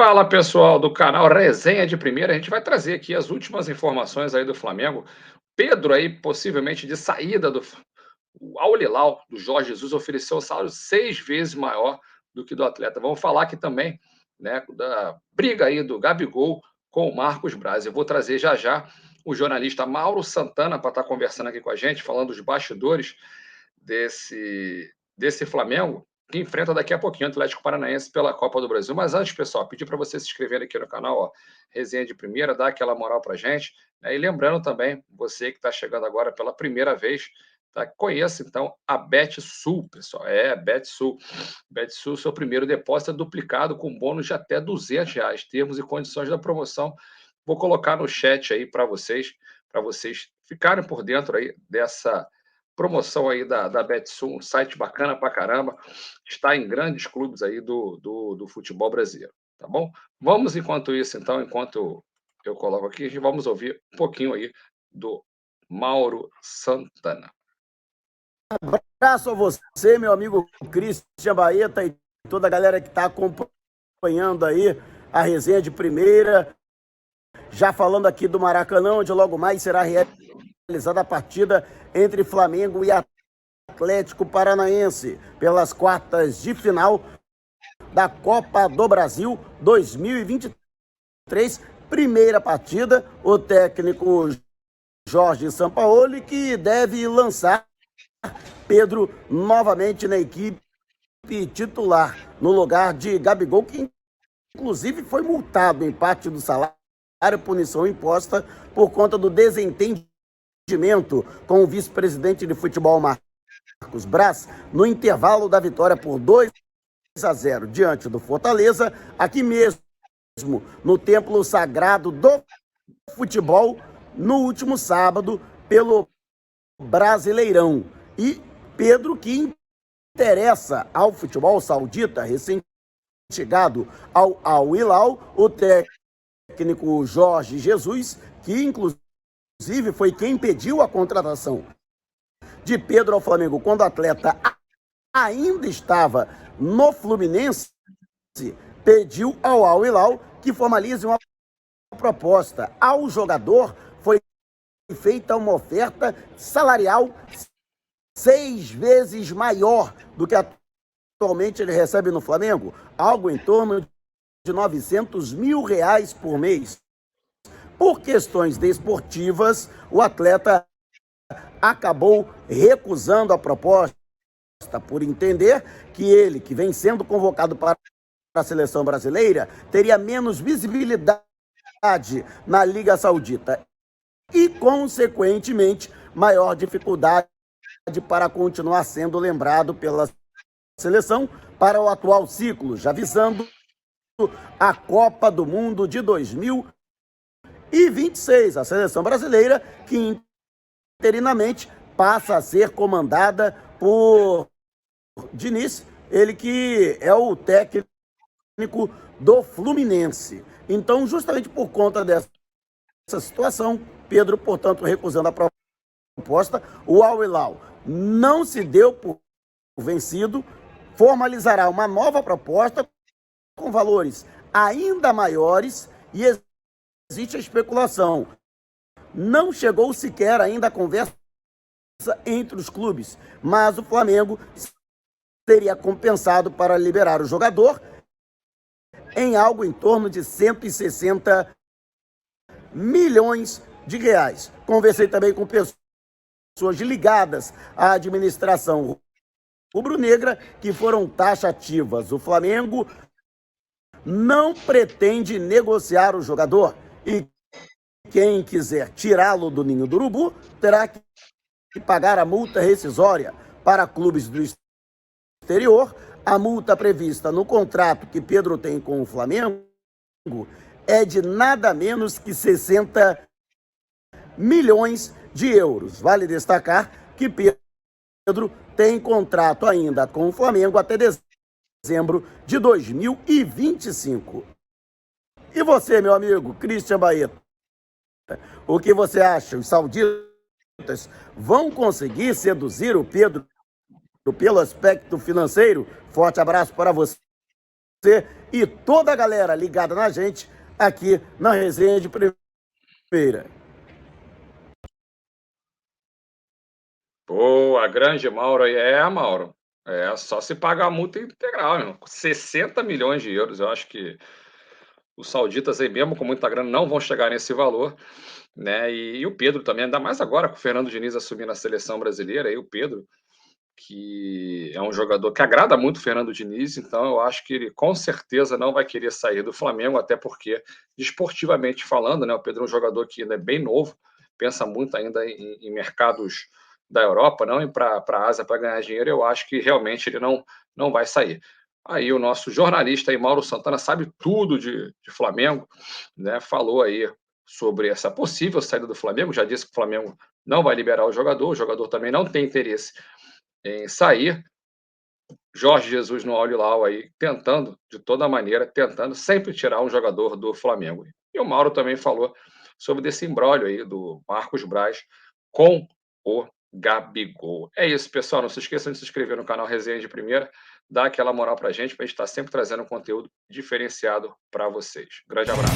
Fala pessoal do canal Resenha de Primeira, a gente vai trazer aqui as últimas informações aí do Flamengo. Pedro aí possivelmente de saída do o Al Hilal do Jorge Jesus ofereceu um salário 6 vezes maior do que do atleta. Vamos falar aqui também, né, da briga aí do Gabigol com o Marcos Braz. Eu vou trazer já já o jornalista Mauro Santana para estar conversando aqui com a gente, falando dos bastidores desse Flamengo, que enfrenta daqui a pouquinho o Atlético Paranaense pela Copa do Brasil. Mas antes, pessoal, pedir para você se inscrever aqui no canal, ó, Resenha de Primeira, dar aquela moral para a gente. Né? E lembrando também, você que está chegando agora pela primeira vez, tá? Conheça então a BetSul, pessoal. BetSul. BetSul, seu primeiro depósito é duplicado com bônus de até R$ 200. Termos e condições da promoção. Vou colocar no chat aí para vocês ficarem por dentro aí dessa promoção aí da BetSul, um site bacana pra caramba, está em grandes clubes aí do futebol brasileiro, tá bom? Vamos, enquanto isso, então, enquanto eu coloco aqui, vamos ouvir um pouquinho aí do Mauro Santana. Abraço a você, meu amigo Christian Baeta e toda a galera que está acompanhando aí a Resenha de Primeira. Já falando aqui do Maracanã, onde logo mais será realizada a partida entre Flamengo e Atlético Paranaense pelas quartas de final da Copa do Brasil 2023. Primeira partida, o técnico Jorge Sampaoli, que deve lançar Pedro novamente na equipe titular, no lugar de Gabigol, que inclusive foi multado em parte do salário, punição imposta por conta do desentendimento com o vice-presidente de futebol Marcos Braz, no intervalo da vitória por 2-0 diante do Fortaleza, aqui mesmo no Templo Sagrado do Futebol, no último sábado, pelo Brasileirão. E Pedro, que interessa ao futebol saudita, recém-chegado ao Al Hilal, o técnico Jorge Jesus, que inclusive foi quem pediu a contratação de Pedro ao Flamengo quando o atleta ainda estava no Fluminense, pediu ao Al Hilal que formalize uma proposta. Ao jogador foi feita uma oferta salarial 6 vezes maior do que atualmente ele recebe no Flamengo, algo em torno de R$900 mil por mês. Por questões desportivas, o atleta acabou recusando a proposta, por entender que ele, que vem sendo convocado para a seleção brasileira, teria menos visibilidade na Liga Saudita e, consequentemente, maior dificuldade para continuar sendo lembrado pela seleção para o atual ciclo, já visando a Copa do Mundo de 2026. A seleção brasileira, que interinamente passa a ser comandada por Diniz, ele que é o técnico do Fluminense. Então, justamente por conta dessa situação, Pedro, portanto, recusando a proposta, o Al Hilal não se deu por vencido, formalizará uma nova proposta com valores ainda maiores e existe a especulação. Não chegou sequer ainda a conversa entre os clubes, mas o Flamengo seria compensado para liberar o jogador em algo em torno de 160 milhões de reais. Conversei também com pessoas ligadas à administração rubro-negra que foram taxativas. O Flamengo não pretende negociar o jogador e quem quiser tirá-lo do ninho do urubu terá que pagar a multa rescisória. Para clubes do exterior, a multa prevista no contrato que Pedro tem com o Flamengo é de nada menos que 60 milhões de euros. Vale destacar que Pedro tem contrato ainda com o Flamengo até dezembro de 2025. E você, meu amigo Christian Baeta, o que você acha? Os sauditas vão conseguir seduzir o Pedro pelo aspecto financeiro? Forte abraço para você. e toda a galera ligada na gente aqui na Resenha de Primeira. Boa, grande Mauro aí. Mauro. É só se pagar a multa integral, meu. 60 milhões de euros. Eu acho que os sauditas aí, mesmo com muita grana, não vão chegar nesse valor, né? E o Pedro também, ainda mais agora com o Fernando Diniz assumindo a seleção brasileira, aí o Pedro, que é um jogador que agrada muito o Fernando Diniz, então eu acho que ele com certeza não vai querer sair do Flamengo, até porque, desportivamente falando, né, o Pedro é um jogador que ainda é bem novo, pensa muito ainda em mercados da Europa, não ir para a Ásia para ganhar dinheiro, eu acho que realmente ele não vai sair. Aí o nosso jornalista aí, Mauro Santana, sabe tudo de Flamengo, né, falou aí sobre essa possível saída do Flamengo, já disse que o Flamengo não vai liberar o jogador também não tem interesse em sair. Jorge Jesus no Al Hilal aí, tentando, de toda maneira, tentando sempre tirar um jogador do Flamengo. E o Mauro também falou sobre esse imbróglio aí do Marcos Braz com o Gabigol. É isso, pessoal. Não se esqueçam de se inscrever no canal Resenha de Primeira, dar aquela moral pra gente estar sempre trazendo um conteúdo diferenciado para vocês. Grande abraço.